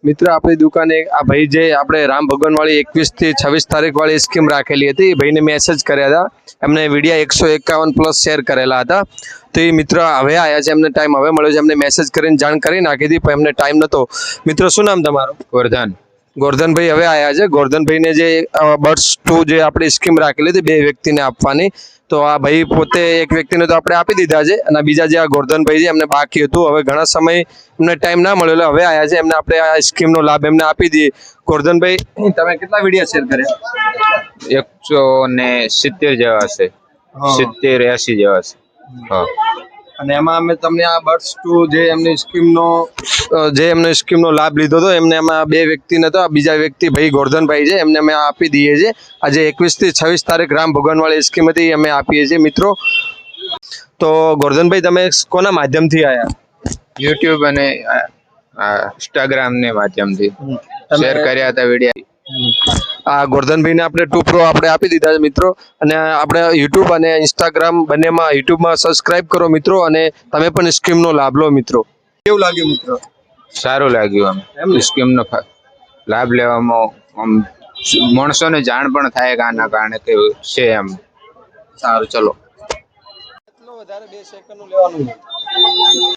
મિત્ર આપણી દુકાને આ ભાઈ જે આપણે રામ ભગવાન વાળી 21 થી 26 તારીખ વાળી સ્કીમ રાખેલી હતી એ ભાઈને મેસેજ કર્યા હતા એમને વિડિયા 151 પ્લસ શેર કરેલા હતા તો એ મિત્ર હવે આયા છે એમને ટાઈમ હવે મળ્યો છે એમને મેસેજ કરીને જાણ કરી નાખી હતી પણ એમને ટાઈમ નતો મિત્ર શું નામ તમારું ગોરધનભાઈ હવે આયા છે ગોરધનભાઈને જે બર્ડ્સ 2 જે આપણી સ્કીમ રાખેલી હતી બે વ્યક્તિને આપવાની તો આ ભાઈ પોતે એક વ્યક્તિને તો આપણે આપી દીધા છે અને બીજા જે આ ગોરધનભાઈ છે એમને બાકી હતું હવે ઘણા સમય એમને ટાઈમ ના મળ્યો એટલે હવે આયા છે એમને આપણે આ સ્કીમનો લાભ એમને આપી દઈએ ગોરધનભાઈ તમે કેટલા વિડિયા શેર કર્યા 170 જેવા છે 70 80 જેવા છે હા અને એમાં અમે તમને આ બર્ડ્સ 2 જે એમની સ્કીમનો લાભ લીધો હતો એમને એમાં બે વ્યક્તિને તો બીજા વ્યક્તિ ભાઈ ગોરધનભાઈ છે એમને અમે આપી દઈએ છીએ આજે 21 થી 26 તારીખ રામ ભગવાન વાળી સ્કીમ હતી અમે આપીએ છીએ મિત્રો તો ગોરધનભાઈ તમે કોના માધ્યમથી આયા યુટ્યુબ અને ઇન્સ્ટાગ્રામ ને માધ્યમથી શેર કર્યા હતા વિડિયા આ ગોરધનભાઈને આપણે 2 પ્રો આપણે આપી દીધા છે મિત્રો અને આપણે યુટ્યુબ અને ઇન્સ્ટાગ્રામ બંનેમાં યુટ્યુબમાં સબસ્ક્રાઇબ કરો મિત્રો અને તમે પણ સ્કીમનો લાભ લો મિત્રો કેવું લાગ્યું મિત્રો સારું લાગ્યું આમ સ્કીમનો લાભ લેવામાં માણસોને જાણ પણ થાય કે આના કારણે કે છે એમ સારું ચલો વધારે 2 સેકન્ડનું લેવાનું